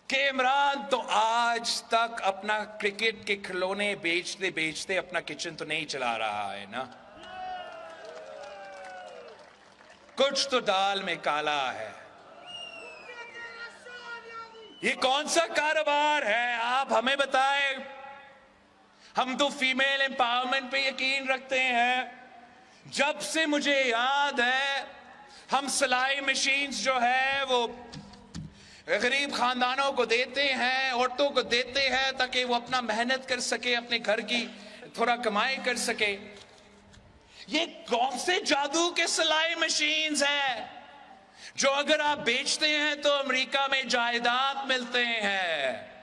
कि इमरान तो आज तक अपना क्रिकेट के खिलौने बेचते बेचते अपना किचन तो नहीं चला रहा है ना। कुछ तो दाल में काला है। ये कौन सा कारोबार है, आप हमें बताएं। हम तो फीमेल एम्पावरमेंट पे यकीन रखते हैं। जब से मुझे याद है, हम सिलाई मशीन्स जो है वो गरीब खानदानों को देते हैं, औरतों को देते हैं, ताकि वो अपना मेहनत कर सके, अपने घर की थोड़ा कमाई कर सके। ये कौन से जादू के सिलाई मशीन्स हैं जो अगर आप बेचते हैं तो अमेरिका में जायदाद मिलते हैं?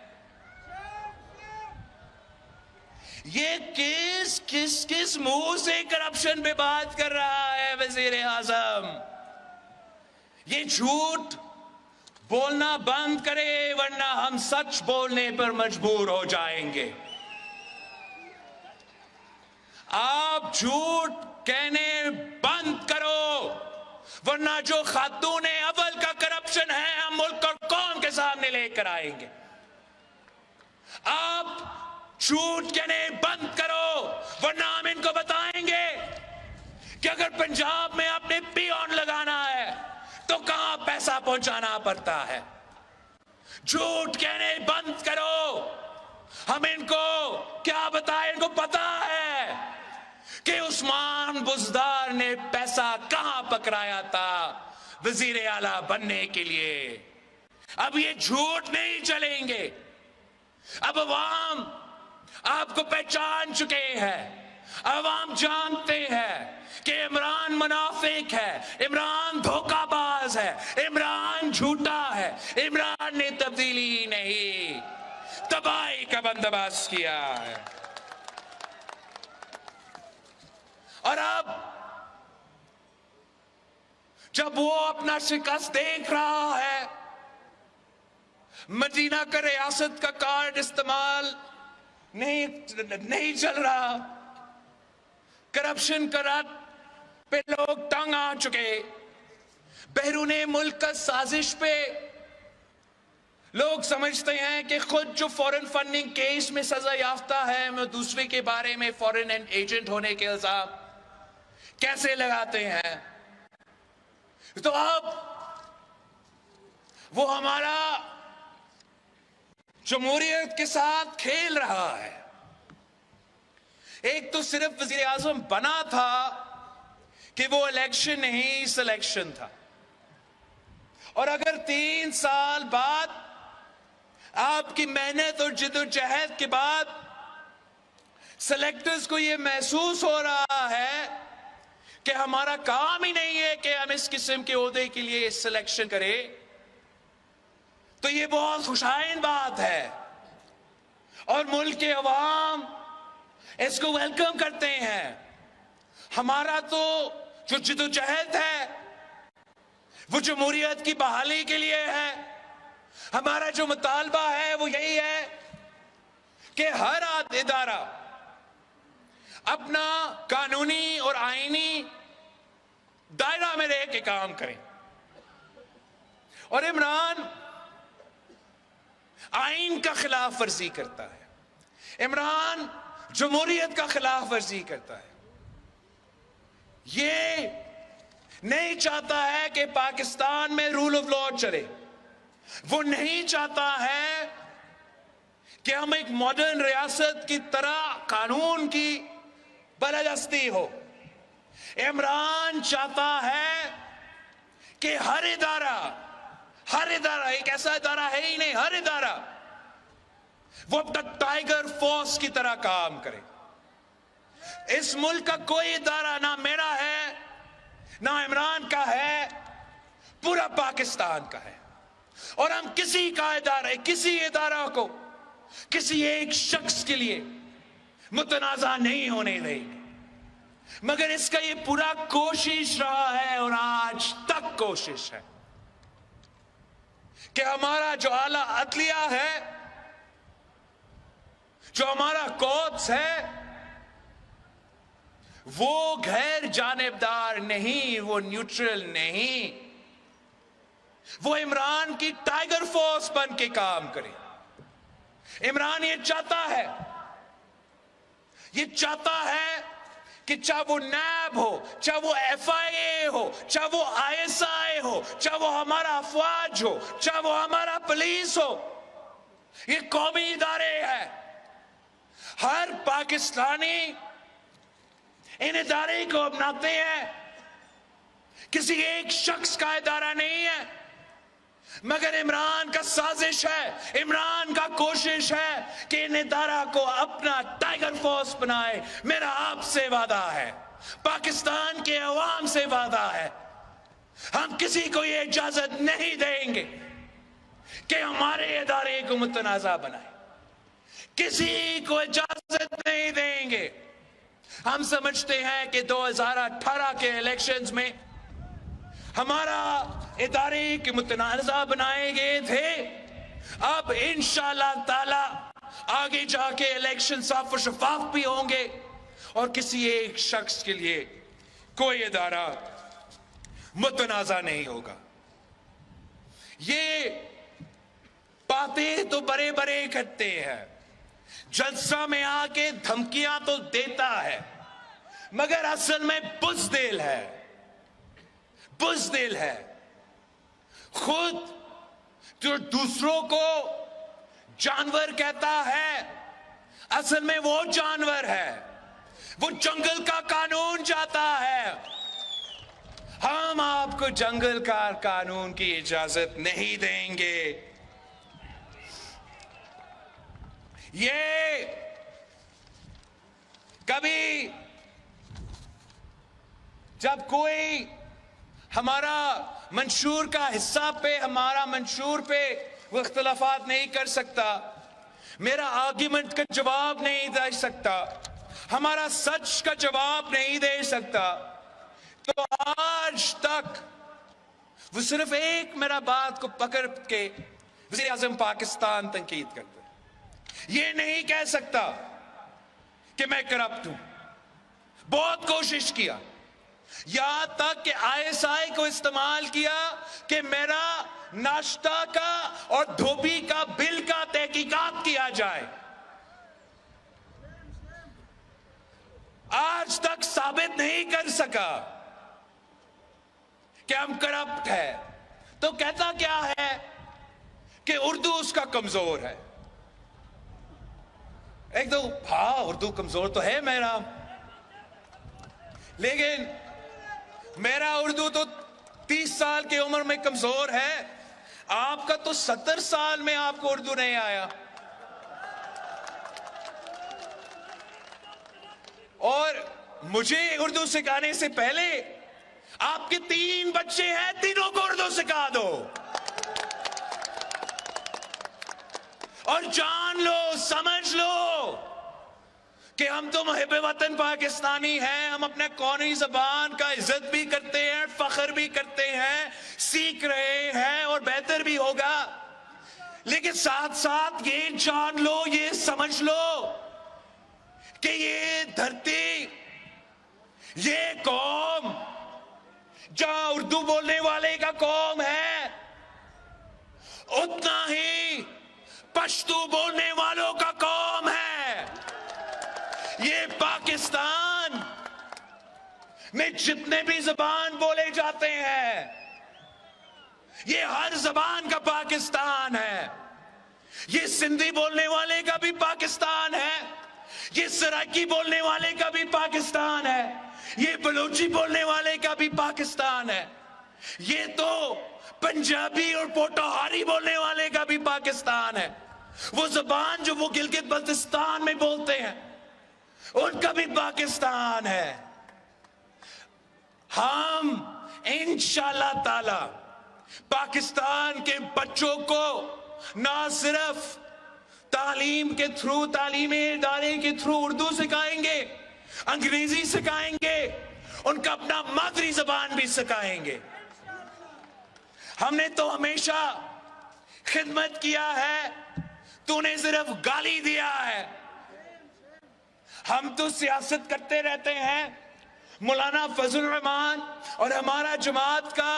ये किस मुंह से करप्शन पे बात कर रहा है वजीर आजम? ये झूठ बोलना बंद करे, वरना हम सच बोलने पर मजबूर हो जाएंगे। आप झूठ कहने बंद करो, वरना जो खातून अव्वल का करप्शन है हम मुल्क और कौम के सामने लेकर आएंगे। आप झूठ कहने बंद करो, वरना हम इनको बताएंगे कि अगर पंजाब में आपने पियोन लगाना है तो कहां पैसा पहुंचाना पड़ता है। झूठ कहने बंद करो। हम इनको क्या बताएं? इनको पता है कि उस्मान बुज़दार ने पैसा कहां पकड़ाया था वजीर आला बनने के लिए। अब ये झूठ नहीं चलेंगे। अब अवाम आपको पहचान चुके हैं। अवाम जानते हैं कि इमरान मुनाफिक है, इमरान धोखाबाज है, इमरान झूठा है, इमरान ने तब्दीली नहीं, तबाही का बंदोबस्त किया है। और अब जब वो अपना शिकस्त देख रहा है, मदीना का रियासत का कार्ड इस्तेमाल नहीं चल रहा, करप्शन करात पे लोग तंग आ चुके, बैरूने मुल्क का साजिश पे लोग समझते हैं कि खुद जो फॉरेन फंडिंग केस में सजा याफ्ता है, मैं दूसरे के बारे में फॉरेन एजेंट होने के इल्जाम कैसे लगाते हैं। तो अब वो हमारा जमहूरियत के साथ खेल रहा है। एक तो सिर्फ वजीर आजम बना था कि वो इलेक्शन नहीं सिलेक्शन था, और अगर 3 साल बाद आपकी मेहनत और जिद्दोजहद के बाद सेलेक्टर्स को ये महसूस हो रहा है कि हमारा काम ही नहीं है कि हम इस किस्म के ओहदे के लिए सिलेक्शन करें, तो ये बहुत खुशाइन बात है और मुल्क के अवाम इसको वेलकम करते हैं। हमारा तो जो जिद्दोजहद है वो जमहूरियत की बहाली के लिए है। हमारा जो मुतालबा है वो यही है कि हर इदारा अपना कानूनी और आईनी दायरा में रह के काम करें। और इमरान आइन का खिलाफ वर्जी करता है, इमरान जमहूरियत का खिलाफ वर्जी करता है। ये नहीं चाहता है कि पाकिस्तान में रूल ऑफ लॉ चले। वो नहीं चाहता है कि हम एक मॉडर्न रियासत की तरह कानून की बलदस्ती हो। इमरान चाहता है कि हर इदारा एक ऐसा इदारा है ही नहीं, हर इदारा वो अब तक टाइगर फोर्स की तरह काम करे। इस मुल्क का कोई इदारा ना मेरा है ना इमरान का है, पूरा पाकिस्तान का है। और हम किसी इदारा को किसी एक शख्स के लिए मुतनाज़ा नहीं होने देंगे। मगर इसका ये पूरा कोशिश रहा है और आज तक कोशिश है कि हमारा जो आला अदलिया है, जो हमारा कोर्ट्स है, वो गैर जानिबदार नहीं, वो न्यूट्रल नहीं, वो इमरान की टाइगर फोर्स बन के काम करे। इमरान ये चाहता है कि चाहे वो नैब हो, चाहे वो FIA हो, चाहे वो ISI हो, चाहे वो हमारा अफवाज हो, चाहे वो हमारा पुलिस हो, ये कौमी इदारे हैं। हर पाकिस्तानी इन इदारे को अपनाते हैं। किसी एक शख्स का इदारा नहीं है, मगर इमरान का साजिश है, इमरान का कोशिश है कि इन इदारा को अपना टाइगर फोर्स बनाए। मेरा आपसे वादा है, पाकिस्तान के अवाम से वादा है, हम किसी को ये इजाजत नहीं देंगे कि हमारे इदारे को मुतनाज़ा बनाए। किसी को इजाजत नहीं देंगे। हम समझते हैं कि 2018 के इलेक्शंस में हमारा इदारे के मुतनाज़ा बनाए गए थे। अब इंशाअल्लाह ताला आगे जाके इलेक्शन साफ और शफाफ भी होंगे और किसी एक शख्स के लिए कोई इदारा मुतनाज़ा नहीं होगा। ये बातें तो बड़े बड़े करते हैं, जलसा में आके धमकियां तो देता है, मगर असल में बुज़दिल है। खुद जो दूसरों को जानवर कहता है, असल में वो जानवर है। वो जंगल का कानून चाहता है। हम आपको जंगल का कानून की इजाजत नहीं देंगे। ये कभी जब कोई हमारा मंशूर का हिस्सा पे, हमारा मंशूर पे वो इख्तिलाफात नहीं कर सकता, मेरा आर्ग्यूमेंट का जवाब नहीं दे सकता, हमारा सच का जवाब नहीं दे सकता, तो आज तक वो सिर्फ एक मेरा बात को पकड़ के वज़ीर आज़म पाकिस्तान तनकीद करता है। ये नहीं कह सकता कि मैं करप्ट हूं। बहुत कोशिश किया, यहां तक कि ISI को इस्तेमाल किया कि मेरा नाश्ता का और धोबी का बिल का तहकीकात किया जाए। आज तक साबित नहीं कर सका कि हम करप्ट है। तो कहता क्या है कि उर्दू उसका कमजोर है। एक तो हाँ, उर्दू कमजोर तो है मेरा, लेकिन मेरा उर्दू तो 30 साल की उम्र में कमजोर है। आपका तो 70 साल में आपको उर्दू नहीं आया। और मुझे उर्दू सिखाने से पहले आपके 3 बच्चे हैं, तीनों को उर्दू सिखा दो और जान लो, समझ लो कि हम तो मुहिब वतन पाकिस्तानी हैं। हम अपने कौमी ज़बान का इज्जत भी करते हैं, फख्र भी करते हैं, सीख रहे हैं और बेहतर भी होगा। लेकिन साथ साथ ये जान लो, ये समझ लो कि ये धरती, ये कौम जहां उर्दू बोलने वाले का कौम है, उतना ही पश्तू बोलने वालों का कौम है। ये पाकिस्तान में जितने भी जबान बोले जाते हैं, ये हर जबान का पाकिस्तान है। ये सिंधी बोलने वाले का भी पाकिस्तान है, ये सराइकी बोलने वाले का भी पाकिस्तान है, ये बलूची बोलने वाले का भी पाकिस्तान है, ये तो पंजाबी और पोटोहारी बोलने वाले का भी पाकिस्तान है। वो जबान जो वो गिलगित बल्तिस्तान में बोलते हैं, उनका भी पाकिस्तान है। हम इंशाअल्लाह ताला पाकिस्तान के बच्चों को ना सिर्फ तालीम के थ्रू, तालीमी इदारे के थ्रू उर्दू सिखाएंगे, अंग्रेजी सिखाएंगे, उनका अपना मादरी जबान भी सिखाएंगे। हमने तो हमेशा खिदमत किया है, तूने सिर्फ गाली दिया है। हम तो सियासत करते रहते हैं। मौलाना फजल रहमान और हमारा जमात का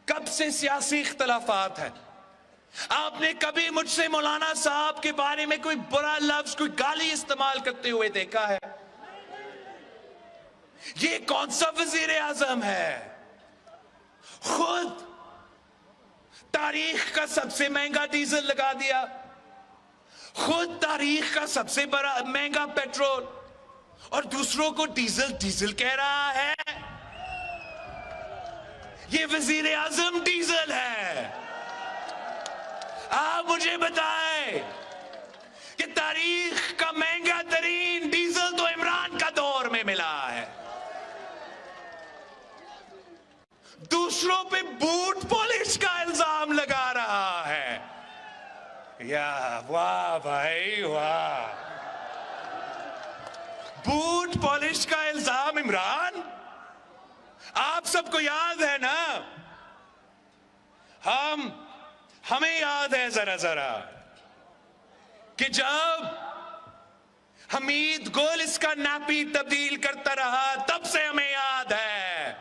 कब से सियासी इख्तलाफात है। आपने कभी मुझसे मौलाना साहब के बारे में कोई बुरा लफ्ज, कोई गाली इस्तेमाल करते हुए देखा है? ये कौन सा वजीर आजम है? खुद तारीख का सबसे महंगा डीजल लगा दिया, खुद तारीख का सबसे बड़ा महंगा पेट्रोल, और दूसरों को डीजल डीजल कह रहा है। ये वजीर आजम डीजल है। आप मुझे बताएं कि तारीख का महंगा तरीन डीजल तो इमरान का दौर में मिला है। दूसरों पे बूट पॉलिश का इल्जाम लगा रहा है। या वाह भाई वाह, बूट पॉलिश का इल्जाम इमरान। आप सबको याद है ना, हमें याद है जरा जरा कि जब हमीद गुल इसका नापी तब्दील करता रहा, तब से हमें याद है।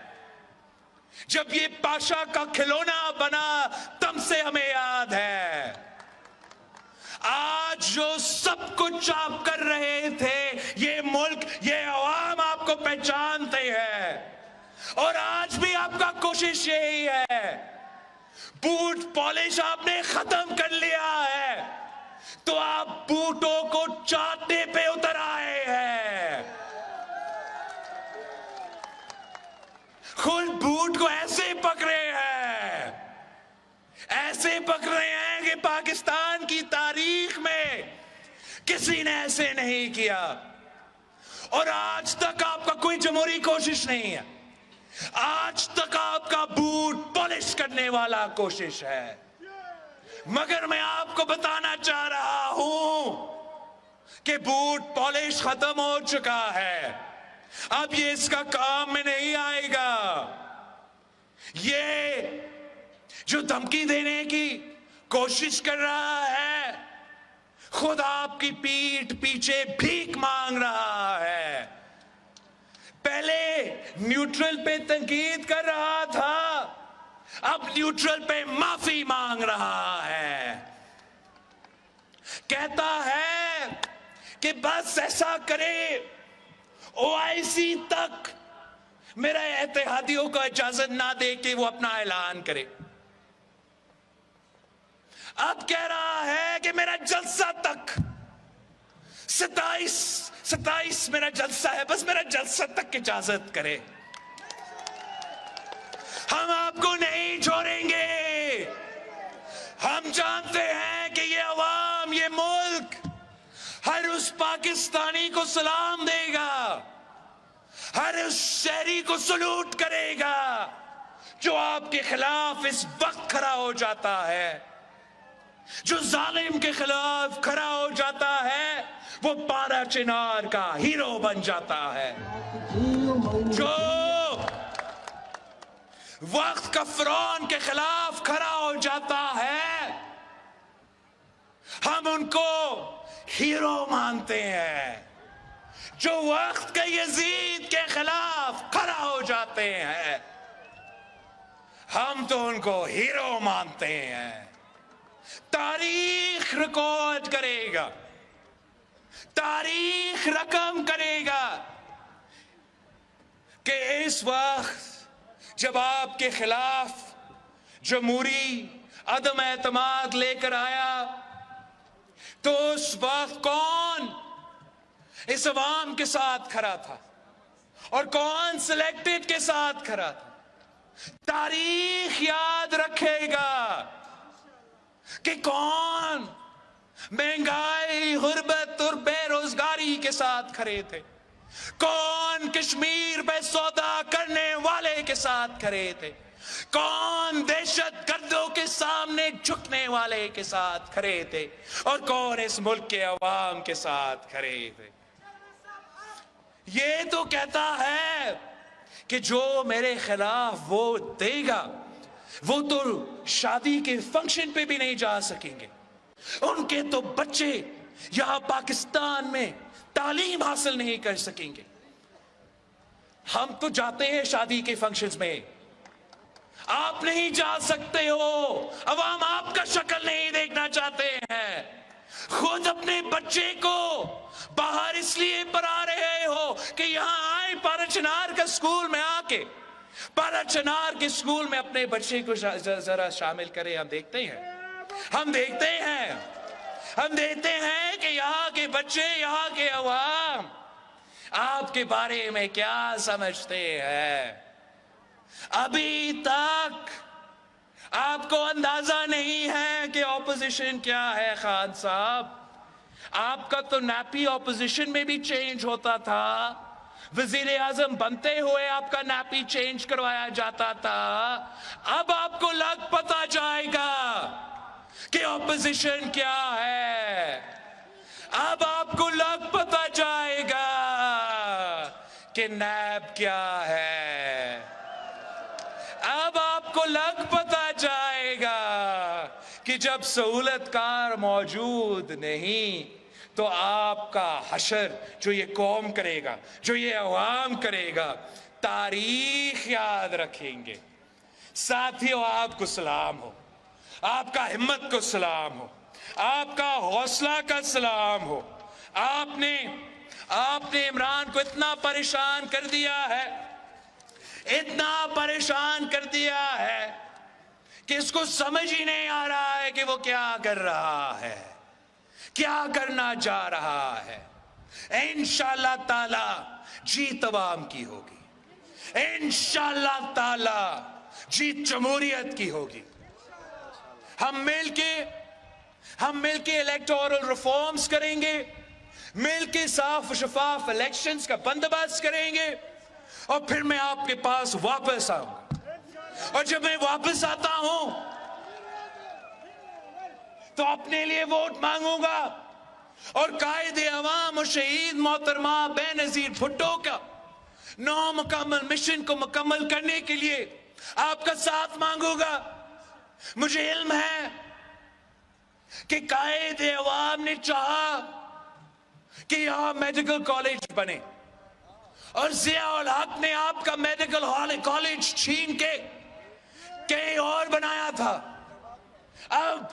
जब ये पाशा का खिलौना बना, तब से हमें याद है। आज जो सब कुछ आप कर रहे थे, ये मुल्क, ये अवाम आपको पहचानते हैं, और आज भी आपका कोशिश यही है। बूट पॉलिश आपने खत्म कर लिया है, तो आप बूटों को चाटने पे उतर आए हैं। खुद बूट को ऐसे पकड़े हैं, ऐसे पकड़े हैं कि पाकिस्तान की तारीख में किसी ने ऐसे नहीं किया, और आज तक आपका कोई जमहूरी कोशिश नहीं है। आज तक आपका बूट पॉलिश करने वाला कोशिश है। मगर मैं आपको बताना चाह रहा हूं कि बूट पॉलिश खत्म हो चुका है। अब ये इसका काम में नहीं आएगा। ये जो धमकी देने की कोशिश कर रहा है, खुद आपकी पीठ पीछे भीख मांग रहा है। पहले न्यूट्रल पे तंकीद कर रहा था, अब न्यूट्रल पे माफी मांग रहा है। कहता है कि बस ऐसा करे, ओआईसी तक मेरा इत्तेहादियों को इजाजत ना दे कि वो अपना ऐलान करे। अब कह रहा है कि मेरा जलसा तक 27 मेरा जलसा है, बस मेरा जलसा तक इजाजत करे। हम आपको नहीं छोड़ेंगे। हम जानते हैं कि ये अवाम, ये मुल्क हर उस पाकिस्तानी को सलाम देगा, हर उस शहरी को सलूट करेगा जो आपके खिलाफ इस वक्त खड़ा हो जाता है। जो जालिम के खिलाफ खड़ा हो जाता है, वो पारा चिनार का हीरो बन जाता है। जो वक्त का फिरौन के खिलाफ खड़ा हो जाता है, हम उनको हीरो मानते हैं। जो वक्त के यजीद के खिलाफ खड़ा हो जाते हैं, हम तो उनको हीरो मानते हैं। तारीख रिकॉर्ड करेगा, तारीख रकम करेगा कि इस वक्त जब आपके खिलाफ जमहूरी अदम एतमाद लेकर आया, तो उस वक्त कौन इस अवाम के साथ खड़ा था और कौन सिलेक्टेड के साथ खड़ा था। तारीख याद रखेगा कि कौन महंगाई, गुर्बत और बेरोजगारी के साथ खड़े थे, कौन कश्मीर पे सौदा करने वाले के साथ खड़े थे, कौन दहशत गर्दों के सामने झुकने वाले के साथ खड़े थे, और कौन इस मुल्क के अवाम के साथ खड़े थे। ये तो कहता है कि जो मेरे खिलाफ वोट देगा, वो तो शादी के फंक्शन पे भी नहीं जा सकेंगे, उनके तो बच्चे यहां पाकिस्तान में तालीम हासिल नहीं कर सकेंगे। हम तो जाते हैं शादी के फंक्शंस में, आप नहीं जा सकते हो, अवाम आपका शक्ल नहीं देखना चाहते हैं। खुद अपने बच्चे को बाहर इसलिए पढ़ा रहे हो कि यहां आए पाराचनार का स्कूल में आके पाराचनार के स्कूल में अपने बच्चे को जरा शामिल करें। हम देखते हैं कि यहाँ के बच्चे, यहाँ के अवाम आपके बारे में क्या समझते हैं। अभी तक आपको अंदाजा नहीं है कि ऑपोजिशन क्या है। खान साहब, आपका तो नैपी ऑपोजिशन में भी चेंज होता था, वजीर आजम बनते हुए आपका नैपी चेंज करवाया जाता था। अब आपको लग पता जाएगा कि ऑपोजिशन क्या है। अब आपको लग पता जाएगा कि नैब क्या है। अब आपको लग पता जाएगा कि जब सहूलतकार मौजूद नहीं तो आपका हशर जो ये कौम करेगा, जो ये अवाम करेगा, तारीख याद रखेंगे। साथियों, आपको सलाम हो, आपका हिम्मत को सलाम हो, आपका हौसला का सलाम हो। आपने इमरान को इतना परेशान कर दिया है, इतना परेशान कर दिया है कि इसको समझ ही नहीं आ रहा है कि वो क्या कर रहा है, क्या करना चाह रहा है। इंशाअल्लाह ताला जीत अवाम की होगी, इंशाअल्लाह ताला जीत जमहूरियत की होगी। हम मिलके इलेक्टोरल रिफॉर्म्स करेंगे, मिलके साफ शफाफ इलेक्शंस का बंदोबस्त करेंगे और फिर मैं आपके पास वापस आऊंगा। और जब मैं वापस आता हूं तो अपने लिए वोट मांगूंगा और कायदे अवाम और शहीद मोहतरमा बेनजीर भुट्टो का 9 मुकम्मल मिशन को मुकम्मल करने के लिए आपका साथ मांगूंगा। मुझे इल्म है कि कायदे अवाम ने चाहा कि यहां मेडिकल कॉलेज बने और जियाउल हक ने आपका मेडिकल कॉलेज छीन के कहीं और बनाया था। अब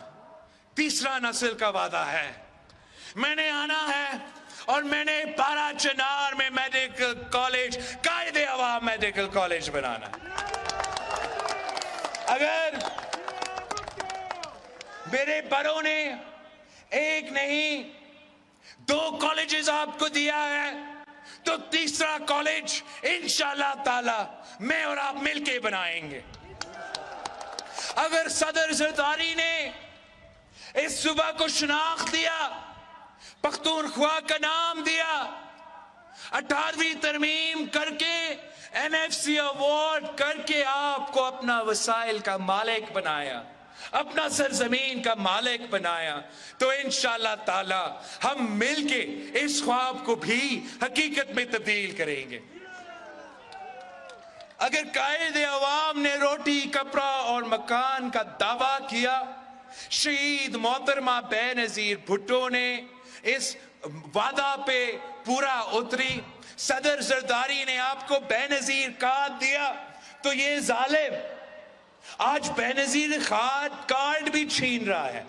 तीसरा नस्ल का वादा है, मैंने आना है और मैंने पाराचनार में मेडिकल कॉलेज, कायदे अवाम मेडिकल कॉलेज बनाना है। अगर मेरे बड़ों ने एक नहीं 2 कॉलेजेस आपको दिया है तो तीसरा कॉलेज इंशाअल्लाह ताला मैं और आप मिलके बनाएंगे। अगर सदर जरदारी ने इस सूबा को शनाख्त दिया, पख्तूनख्वा का नाम दिया, 18वीं तरमीम करके NFC अवार्ड करके आपको अपना वसाइल का मालिक बनाया, अपना सरजमीन का मालिक बनाया, तो इंशाअल्लाह ताला हम मिलके इस ख्वाब को भी हकीकत में तब्दील करेंगे। अगर कायदे अवाम ने रोटी, कपड़ा और मकान का दावा किया, शहीद मोहतरमा बेनजीर भुट्टो ने इस वादा पे पूरा उतरी, सदर जरदारी ने आपको बेनजीर कार्ड दिया, तो ये जालिम आज बेनजीर कार्ड भी छीन रहा है।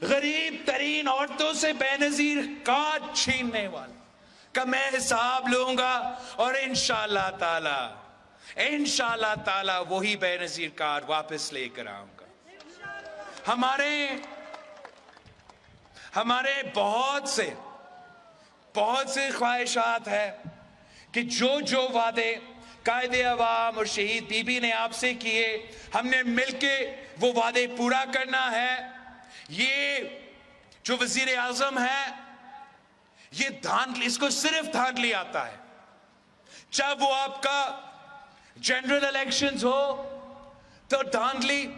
गरीब तरीन औरतों से बेनजीर कार्ड छीनने वाला का मैं हिसाब लूंगा और इंशाअल्लाह ताला वही बेनजीर कार्ड वापस लेकर आऊंगा। हमारे बहुत से ख्वाहिशात है कि जो वादे कायदे अवाम और शहीद बीबी ने आपसे किए, हमने मिलके वो वादे पूरा करना है। ये जो वजीर आजम है, ये धांधली, इसको सिर्फ धांधली आता है। चाहे वो आपका जनरल इलेक्शंस हो तो धांधली,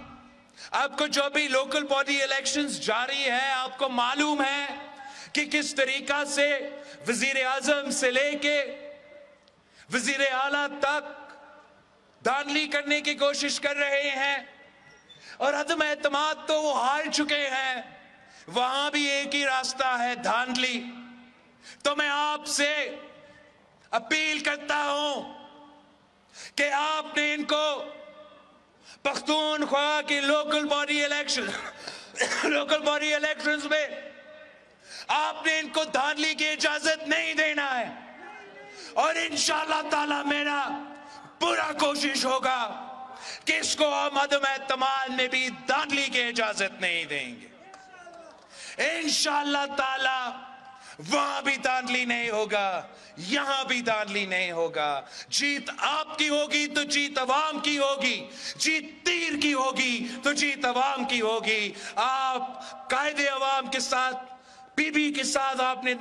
आपको जो भी लोकल बॉडी इलेक्शंस जारी है, आपको मालूम है कि किस तरीका से वजीर आजम से लेके वजीर आला तक धांधली करने की कोशिश कर रहे हैं और अदम एतमाद तो वो हार चुके हैं। वहां भी एक ही रास्ता है, धांधली। तो मैं आपसे अपील करता हूं कि आपने इनको पख्तूनख्वा की लोकल बॉडी इलेक्शंस में आपने इनको धांधली की इजाजत नहीं देना है। और इंशाअल्लाह ताला मेरा पूरा कोशिश होगा कि इसको हम अदम एतमाद में भी धांधली की इजाजत नहीं देंगे। इंशाअल्लाह ताला वहां भी धांधली नहीं होगा, यहां भी धांधली नहीं होगा। जीत आपकी होगी तो जीत अवाम की होगी, जीत तीर की होगी तो जीत अवाम की होगी। आप कायदे अवाम के साथ, बीबी के साथ आपने